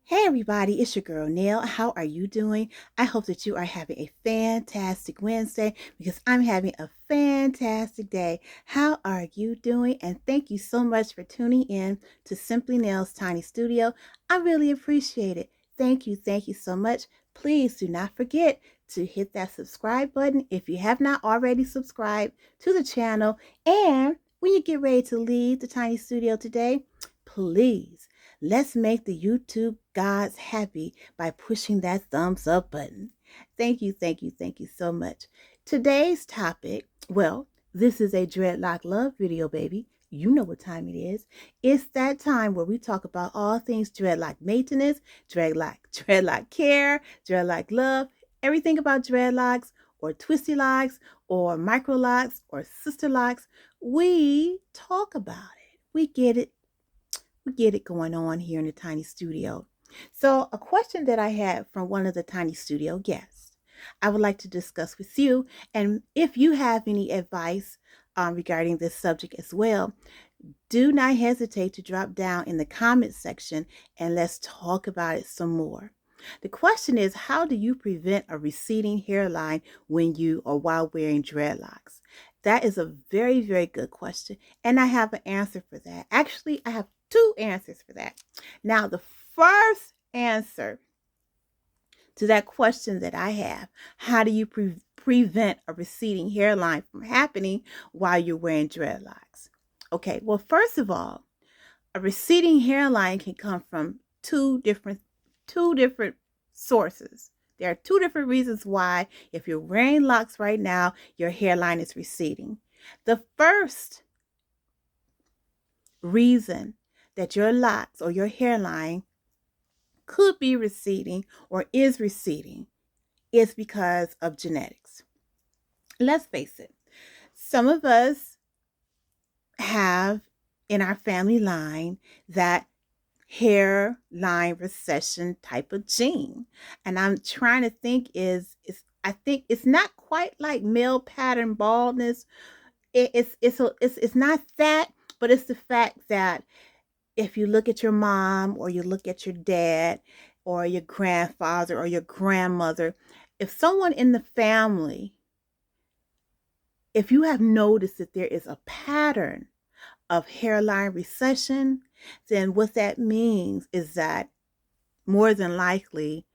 Hey everybody, it's your girl Neil. How are you doing? I hope that you are having a fantastic Wednesday because I'm having a fantastic day. How are you doing? And thank you so much for tuning in to Simply Nail's Tiny Studio. I really appreciate it. Thank you so much. Please do not forget to hit that subscribe button if you have not already subscribed to the channel. And when you get ready to leave the Tiny Studio today, please let's make the YouTube gods happy by pushing that thumbs up button. Thank you so much. Today's topic, well, this is a Dreadlock love video, baby. You know what time it is. It's that time where we talk about all things dreadlock maintenance, dreadlock care, dreadlock love, everything about dreadlocks or twisty locks or micro locks or sister locks. We talk about it. We get it going on here in the Tiny Studio. So, a question that I had from one of the Tiny Studio guests, I would like to discuss with you. And if you have any advice regarding this subject as well, do not hesitate to drop down in the comment section and let's talk about it some more. The question is, how do you prevent a receding hairline when you or while wearing dreadlocks? That is a very, very good question. And I have an answer for that. Actually, I have two answers for that. Now, the first answer to that question that I have, how do you prevent a receding hairline from happening while you're wearing dreadlocks? Okay, well, first of all, a receding hairline can come from two different sources. There are two different reasons why, if you're wearing locks right now, your hairline is receding. The first reason that your locks or your hairline could be receding or is receding is because of genetics. Let's face it, some of us have in our family line that hairline recession type of gene. And I'm trying to think I think it's not quite like male pattern baldness. It's not that, but it's the fact that if you look at your mom or you look at your dad or your grandfather or your grandmother, if someone in the family, if you have noticed that there is a pattern of hairline recession, then what that means is that more than likely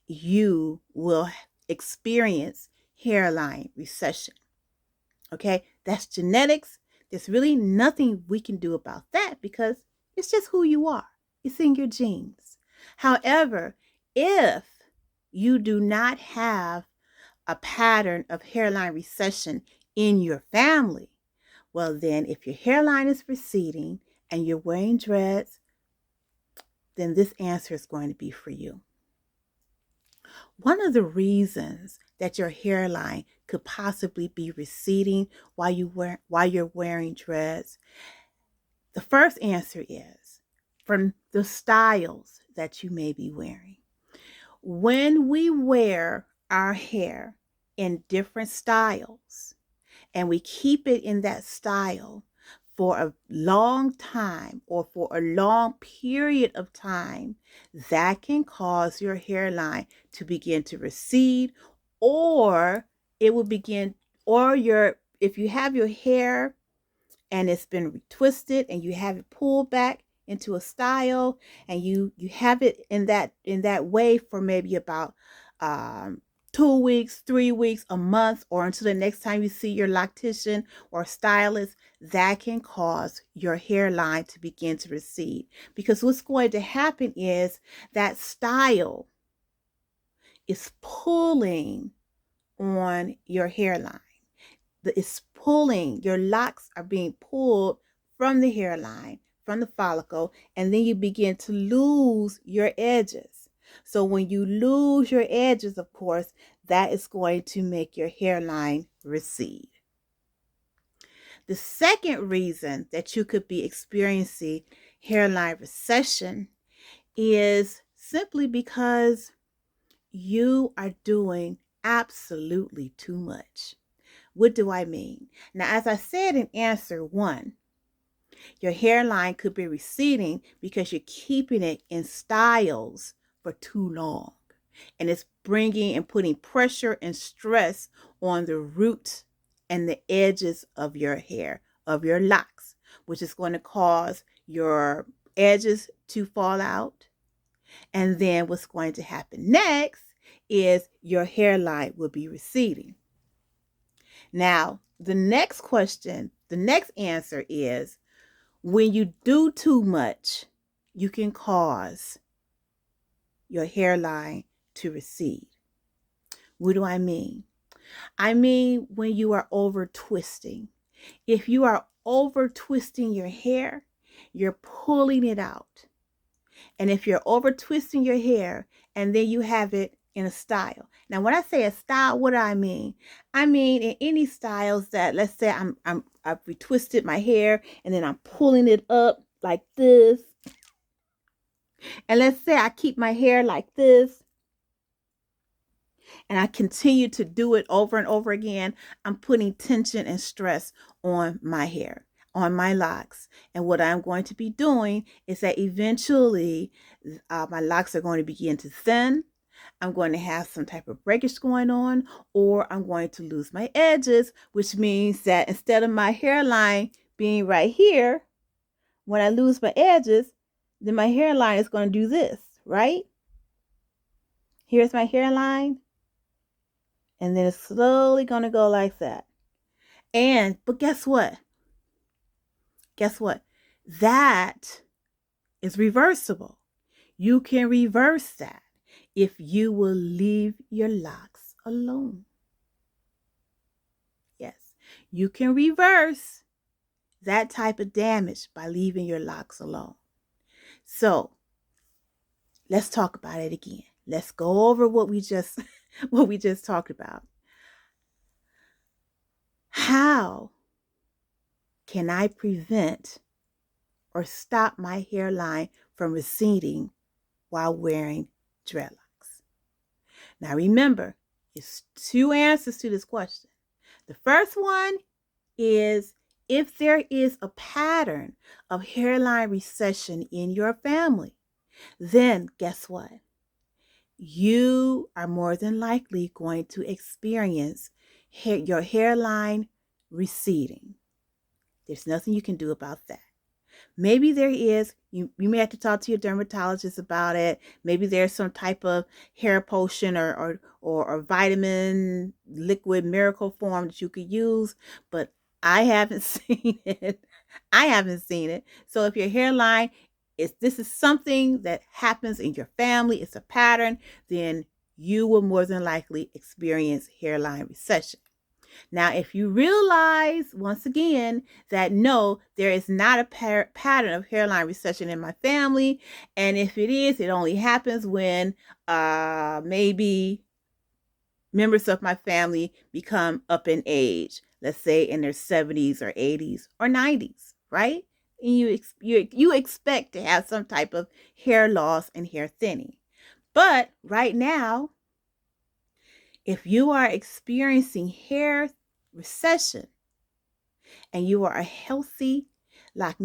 you will experience hairline recession. Okay, that's genetics. There's really nothing we can do about that because it's just who you are. It's in your genes. However, if you do not have a pattern of hairline recession in your family, well, then if your hairline is receding and you're wearing dreads, then this answer is going to be for you. One of the reasons that your hairline could possibly be receding while you're wearing dreads, the first answer is from the styles that you may be wearing. When we wear our hair in different styles and we keep it in that style for a long time or for a long period of time, that can cause your hairline to begin to recede, or it will begin, or if you have your hair and it's been twisted and you have it pulled back into a style and you have it in that way for maybe about 2 weeks, 3 weeks, a month, or until the next time you see your loctician or stylist, that can cause your hairline to begin to recede. Because what's going to happen is that style is pulling on your hairline. It's pulling, your locks are being pulled from the hairline, from the follicle, and then you begin to lose your edges. So when you lose your edges, of course, that is going to make your hairline recede. The second reason that you could be experiencing hairline recession is simply because you are doing absolutely too much. What do I mean? Now, as I said in answer one, Your hairline could be receding because you're keeping it in styles for too long. And it's bringing and putting pressure and stress on the roots and the edges of your hair, of your locks, which is going to cause your edges to fall out. And then what's going to happen next is your hairline will be receding. Now, the next question, the next answer is, when you do too much, you can cause your hairline to recede. What do I mean? I mean when you are over twisting. If you are over twisting your hair, you're pulling it out. And if you're over twisting your hair and then you have it in a style. Now, when I say a style, what do I mean? I mean in any styles that, let's say I've retwisted my hair and then I'm pulling it up like this. And let's say I keep my hair like this and I continue to do it over and over again. I'm putting tension and stress on my hair, on my locks. And what I'm going to be doing is that eventually my locks are going to begin to thin. I'm going to have some type of breakage going on, or I'm going to lose my edges, which means that instead of my hairline being right here, when I lose my edges, then my hairline is going to do this, right? Here's my hairline. And then it's slowly going to go like that. But guess what? Guess what? That is reversible. You can reverse that if you will leave your locks alone. Yes, you can reverse that type of damage by leaving your locks alone. So let's talk about it again. Let's go over what we just talked about. How can I prevent or stop my hairline from receding while wearing dreadlocks? Now remember, it's two answers to this question. The first one is if there is a pattern of hairline recession in your family, then guess what? You are more than likely going to experience your hairline receding. There's nothing you can do about that. Maybe there is, you may have to talk to your dermatologist about it. Maybe there's some type of hair potion or vitamin liquid miracle form that you could use, but I haven't seen it. I haven't seen it. So if your hairline this is something that happens in your family, it's a pattern, then you will more than likely experience hairline recession. Now, if you realize, once again, that no, there is not a pattern of hairline recession in my family, and if it is, it only happens when maybe members of my family become up in age, let's say in their 70s or 80s or 90s, right? And you expect to have some type of hair loss and hair thinning. But right now, if you are experiencing hair recession and you are a healthy Loc'd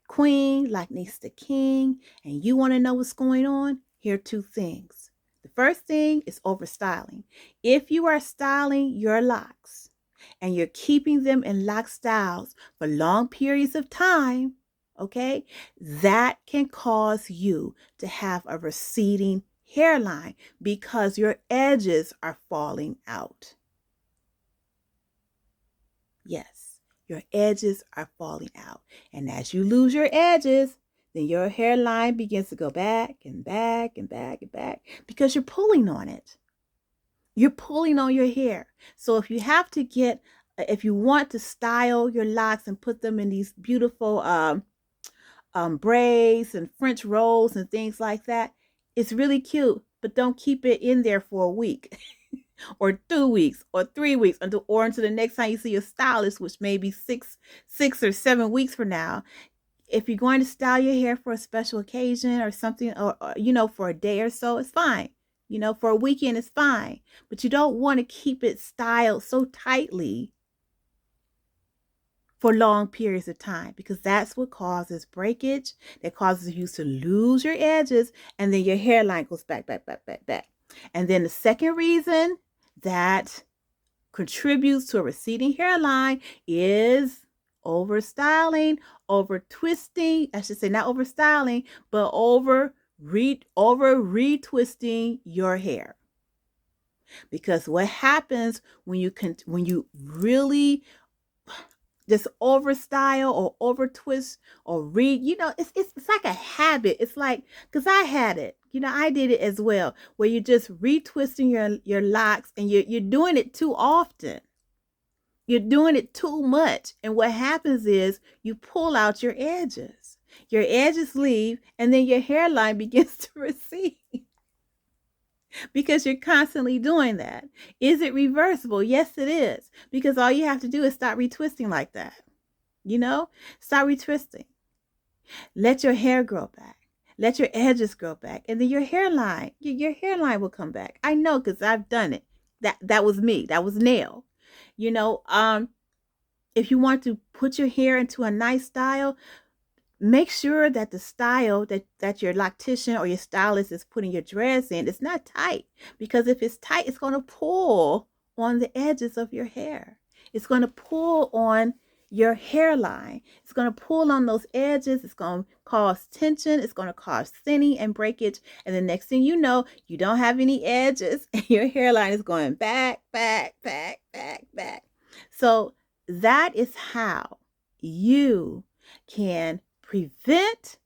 queen, Loc'd king, and you want to know what's going on, here are two things. The first thing is overstyling. If you are styling your locks and you're keeping them in lock styles for long periods of time, okay, that can cause you to have a receding hairline because your edges are falling out. Yes, your edges are falling out. And as you lose your edges, then your hairline begins to go back and back and back and back because you're pulling on it. You're pulling on your hair. So if you want to style your locks and put them in these beautiful braids and French rolls and things like that, it's really cute, but don't keep it in there for a week or 2 weeks or 3 weeks until the next time you see a stylist, which may be six or 7 weeks from now. If you're going to style your hair for a special occasion or something, or for a day or so, it's fine. For a weekend, it's fine. But you don't want to keep it styled so tightly for long periods of time, because that's what causes breakage, that causes you to lose your edges, and then your hairline goes back, back, back, back, back. And then the second reason that contributes to a receding hairline is over styling, over twisting. I should say not over styling, but over retwisting your hair. Because what happens when you really just over style or over twist or it's like a habit. It's like, because I had it, I did it as well, where you're just retwisting your locks, and you're doing it too often. You're doing it too much. And what happens is you pull out your edges. Your edges leave, and then your hairline begins to recede because you're constantly doing that. Is it reversible? Yes, it is. Because all you have to do is stop retwisting like that. Stop retwisting. Let your hair grow back. Let your edges grow back. And then your hairline will come back. I know, because I've done it. That was me. That was Nail. If you want to put your hair into a nice style, make sure that the style that your loctician or your stylist is putting your dreads in is not tight. Because if it's tight, it's going to pull on the edges of your hair. It's going to pull on your hairline. It's going to pull on those edges. It's going to cause tension. It's going to cause thinning and breakage. And the next thing you know, you don't have any edges, and your hairline is going back, back, back, back, back. So that is how you can prevent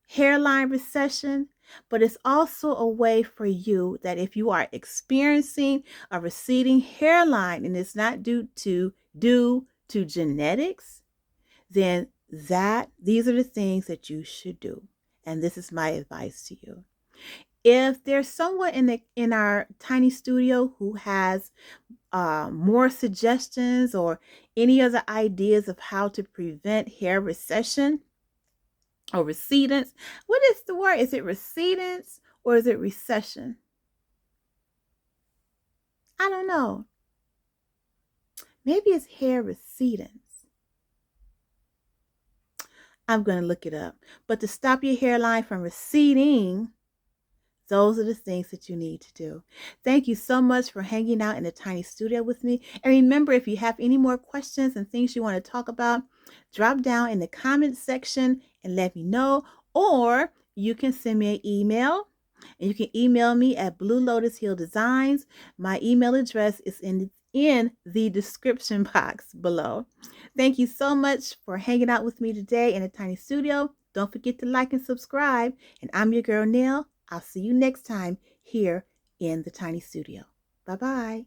hairline recession, but it's also a way for you that if you are experiencing a receding hairline and it's not due to genetics, then these are the things that you should do. And this is my advice to you. If there's someone in our tiny studio who has more suggestions or any other ideas of how to prevent hair recession or recedence, what is the word? Is it recedence or is it recession? I don't know. Maybe it's hair recedence. I'm going to look it up. But to stop your hairline from receding, those are the things that you need to do. Thank you so much for hanging out in the tiny studio with me. And remember, if you have any more questions and things you want to talk about, drop down in the comment section and let me know. Or you can send me an email. And you can email me at Blue Lotus Heel Designs. My email address is in the description box below. Thank you so much for hanging out with me today in the tiny studio. Don't forget to like and subscribe. And I'm your girl, Nell. I'll see you next time here in the tiny studio. Bye-bye.